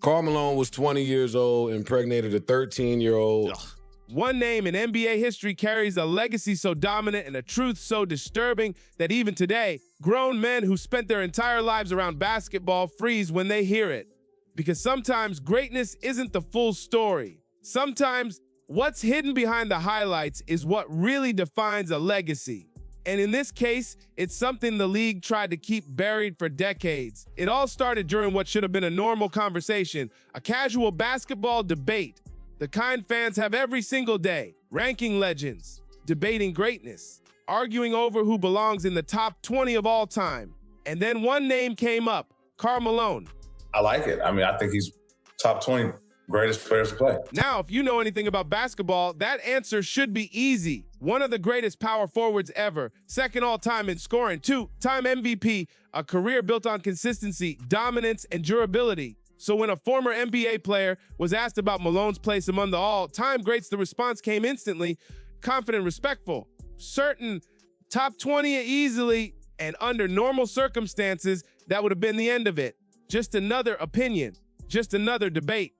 Karl Malone was 20 years old, impregnated a 13-year-old. One name in NBA history carries a legacy so dominant and a truth so disturbing that even today, grown men who spent their entire lives around basketball freeze when they hear it. Because sometimes greatness isn't the full story. Sometimes what's hidden behind the highlights is what really defines a legacy. And in this case, it's something the league tried to keep buried for decades. It all started during what should have been a normal conversation, a casual basketball debate, the kind fans have every single day, ranking legends, debating greatness, arguing over who belongs in the top 20 of all time. And then one name came up, Karl Malone. I like it. I mean, I think he's top 20 greatest players to play. Now, if you know anything about basketball, that answer should be easy. One of the greatest power forwards ever, second all-time in scoring, two-time MVP, a career built on consistency, dominance, and durability. So when a former NBA player was asked about Malone's place among the all-time greats, the response came instantly, confident, respectful, certain, top 20 easily, and under normal circumstances, that would have been the end of it. Just another opinion, just another debate.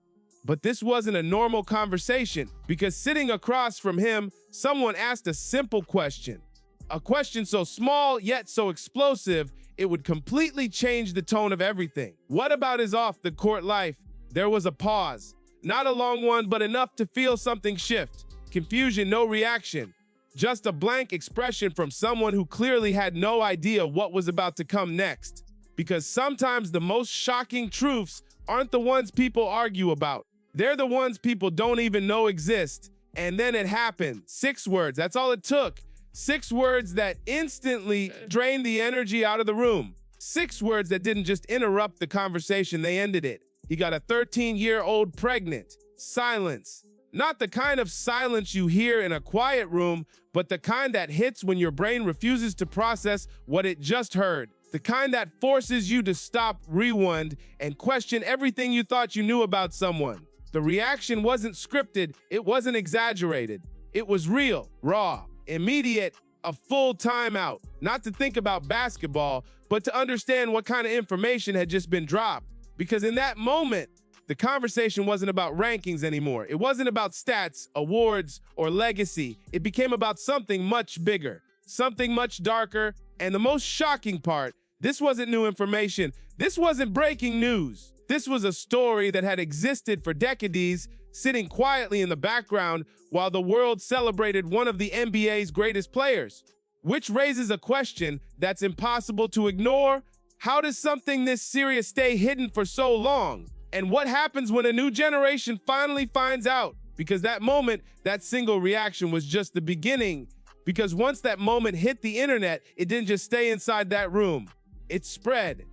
But this wasn't a normal conversation because sitting across from him, someone asked a simple question. A question so small yet so explosive, it would completely change the tone of everything. What about his off-the-court life? There was a pause. Not a long one, but enough to feel something shift. Confusion, no reaction. Just a blank expression from someone who clearly had no idea what was about to come next. Because sometimes the most shocking truths aren't the ones people argue about. They're the ones people don't even know exist. And then it happened. 6 words, that's all it took. 6 words that instantly drained the energy out of the room. 6 words that didn't just interrupt the conversation, they ended it. He got a 13-year-old pregnant. Silence. Not the kind of silence you hear in a quiet room, but the kind that hits when your brain refuses to process what it just heard. The kind that forces you to stop, rewind, and question everything you thought you knew about someone. The reaction wasn't scripted, it wasn't exaggerated. It was real, raw, immediate, a full timeout. Not to think about basketball, but to understand what kind of information had just been dropped. Because in that moment, the conversation wasn't about rankings anymore. It wasn't about stats, awards, or legacy. It became about something much bigger, something much darker, and the most shocking part, this wasn't new information. This wasn't breaking news. This was a story that had existed for decades, sitting quietly in the background while the world celebrated one of the NBA's greatest players. Which raises a question that's impossible to ignore. How does something this serious stay hidden for so long? And what happens when a new generation finally finds out? Because that moment, that single reaction was just the beginning. Because once that moment hit the internet, it didn't just stay inside that room. It spread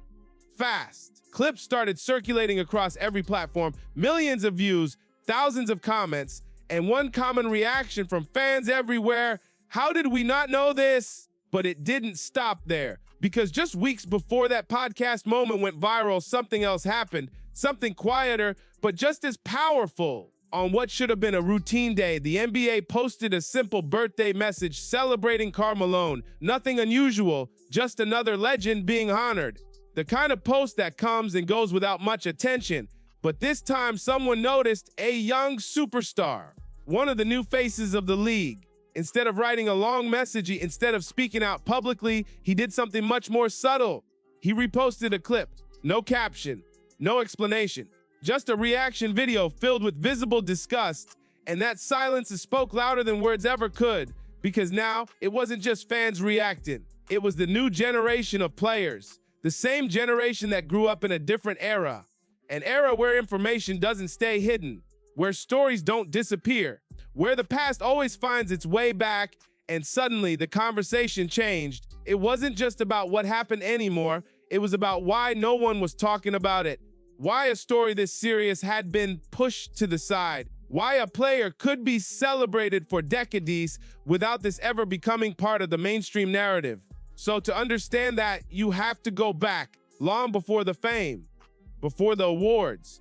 fast. Clips started circulating across every platform, millions of views, thousands of comments, and one common reaction from fans everywhere: how did we not know this? But it didn't stop there, because just weeks before that podcast moment went viral, something else happened, something quieter, but just as powerful. On what should have been a routine day, the NBA posted a simple birthday message celebrating Karl Malone. Nothing unusual, just another legend being honored. The kind of post that comes and goes without much attention. But this time someone noticed a young superstar, one of the new faces of the league. Instead of writing a long message, instead of speaking out publicly, he did something much more subtle. He reposted a clip, no caption, no explanation, just a reaction video filled with visible disgust. And that silence spoke louder than words ever could, because now it wasn't just fans reacting. It was the new generation of players. The same generation that grew up in a different era. An era where information doesn't stay hidden, where stories don't disappear, where the past always finds its way back, and suddenly the conversation changed. It wasn't just about what happened anymore, it was about why no one was talking about it, why a story this serious had been pushed to the side, why a player could be celebrated for decades without this ever becoming part of the mainstream narrative. So to understand that, you have to go back, long before the fame, before the awards.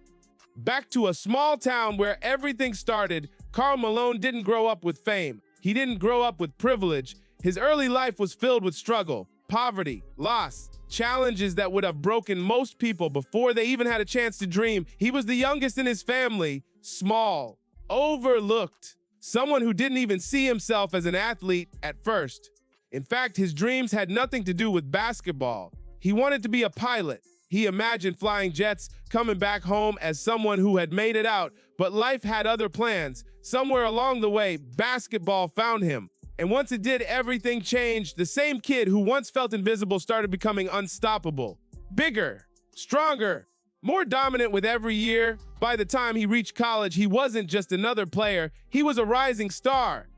Back to a small town where everything started. Karl Malone didn't grow up with fame. He didn't grow up with privilege. His early life was filled with struggle. poverty, loss, challenges that would have broken most people before they even had a chance to dream. He was the youngest in his family, small, overlooked, someone who didn't even see himself as an athlete at first. In fact, his dreams had nothing to do with basketball. He wanted to be a pilot. He imagined flying jets, coming back home as someone who had made it out, but life had other plans. Somewhere along the way, basketball found him. And once it did, everything changed. The same kid who once felt invisible started becoming unstoppable. Bigger, stronger, more dominant with every year. By the time he reached college, he wasn't just another player. He was a rising star,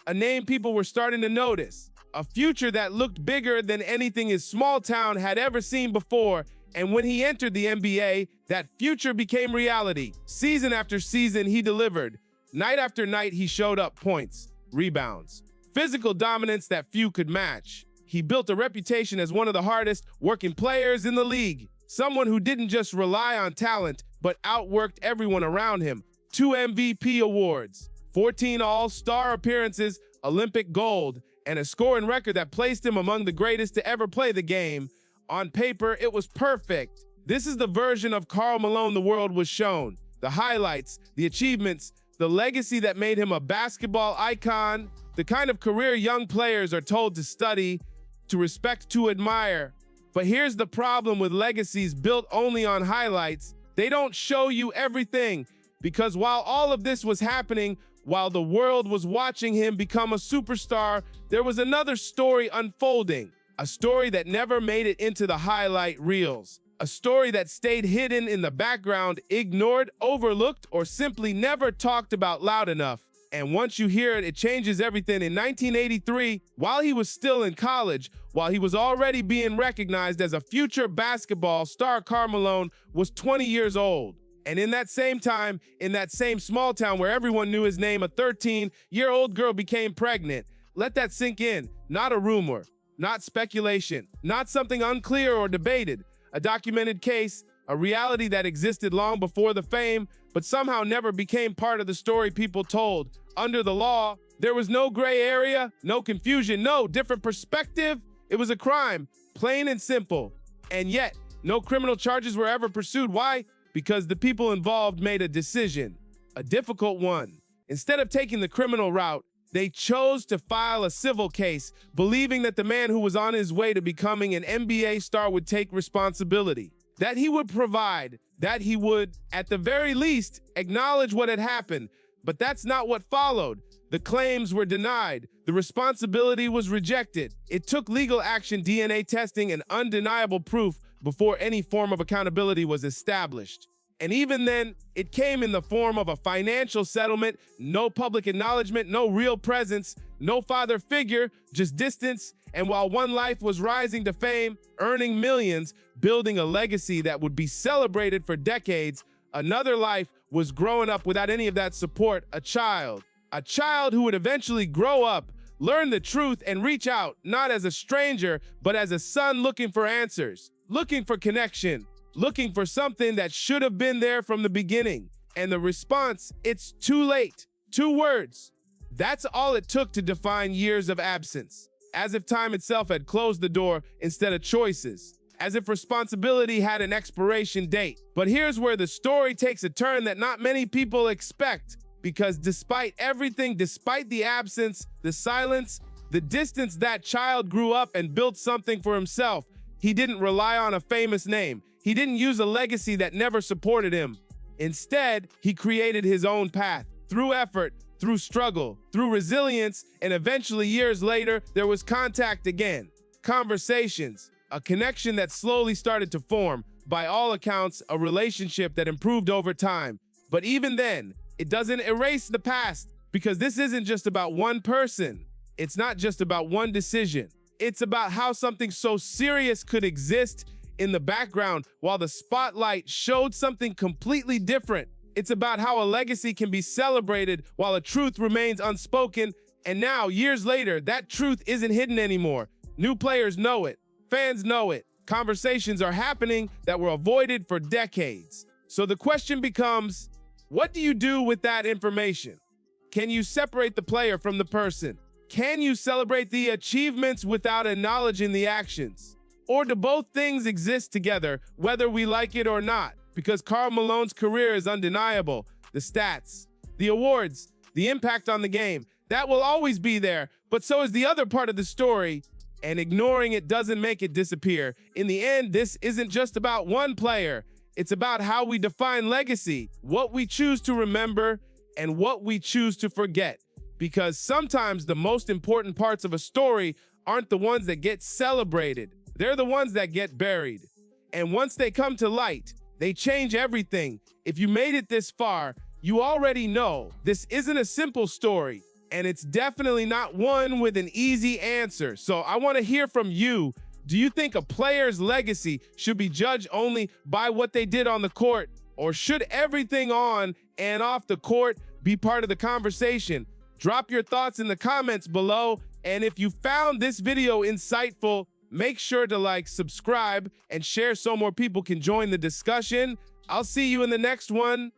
a name people were starting to notice, a future that looked bigger than anything his small town had ever seen before. And when he entered the NBA, that future became reality. Season after season, he delivered. Night after night, he showed up points, rebounds, physical dominance that few could match. He built a reputation as one of the hardest working players in the league, someone who didn't just rely on talent, but outworked everyone around him. 2 MVP awards, 14 All-Star appearances, Olympic gold, and a scoring record that placed him among the greatest to ever play the game. On paper, it was perfect. This is the version of Karl Malone the world was shown. The highlights, the achievements, the legacy that made him a basketball icon, the kind of career young players are told to study, to respect, to admire. But here's the problem with legacies built only on highlights. They don't show you everything, because while all of this was happening, while the world was watching him become a superstar, there was another story unfolding. A story that never made it into the highlight reels. A story that stayed hidden in the background, ignored, overlooked, or simply never talked about loud enough. And once you hear it, it changes everything. In 1983, while he was still in college, while he was already being recognized as a future basketball star, Karl Malone was 20 years old. And in that same time, in that same small town where everyone knew his name, a 13-year-old girl became pregnant. Let that sink in. Not a rumor. Not speculation, not something unclear or debated, a documented case, a reality that existed long before the fame, but somehow never became part of the story people told. Under the law, there was no gray area, no confusion, no different perspective. It was a crime, plain and simple. And yet, no criminal charges were ever pursued. Why? Because the people involved made a decision, a difficult one. Instead of taking the criminal route, they chose to file a civil case, believing that the man who was on his way to becoming an NBA star would take responsibility, that he would provide, that he would, at the very least, acknowledge what had happened. But that's not what followed. The claims were denied. The responsibility was rejected. It took legal action, DNA testing, and undeniable proof before any form of accountability was established. And even then, it came in the form of a financial settlement, no public acknowledgement, no real presence, no father figure, just distance. And while one life was rising to fame, earning millions, building a legacy that would be celebrated for decades, another life was growing up without any of that support, a child who would eventually grow up, learn the truth, and reach out, not as a stranger, but as a son looking for answers, looking for connection, looking for something that should have been there from the beginning. And the response, it's too late. 2 words. That's all it took to define years of absence. As if time itself had closed the door instead of choices. As if responsibility had an expiration date. But here's where the story takes a turn that not many people expect. Because despite everything, despite the absence, the silence, the distance, that child grew up and built something for himself. He didn't rely on a famous name. He didn't use a legacy that never supported him. Instead, he created his own path, through effort, through struggle, through resilience, and eventually years later, there was contact again. Conversations, a connection that slowly started to form, by all accounts, a relationship that improved over time. But even then, it doesn't erase the past, because this isn't just about one person. It's not just about one decision. It's about how something so serious could exist in the background while the spotlight showed something completely different. It's about how a legacy can be celebrated while a truth remains unspoken. And now, years later, that truth isn't hidden anymore. New players know it. Fans know it. Conversations are happening that were avoided for decades. So the question becomes, what do you do with that information? Can you separate the player from the person? Can you celebrate the achievements without acknowledging the actions? Or do both things exist together, whether we like it or not? Because Karl Malone's career is undeniable. The stats, the awards, the impact on the game, that will always be there, but so is the other part of the story, and ignoring it doesn't make it disappear. In the end, this isn't just about one player. It's about how we define legacy, what we choose to remember, and what we choose to forget. Because sometimes the most important parts of a story aren't the ones that get celebrated. They're the ones that get buried. And once they come to light, they change everything. If you made it this far, you already know this isn't a simple story, and it's definitely not one with an easy answer. So I want to hear from you. Do you think a player's legacy should be judged only by what they did on the court, or should everything on and off the court be part of the conversation? Drop your thoughts in the comments below, and if you found this video insightful, make sure to like, subscribe, and share so more people can join the discussion. I'll see you in the next one.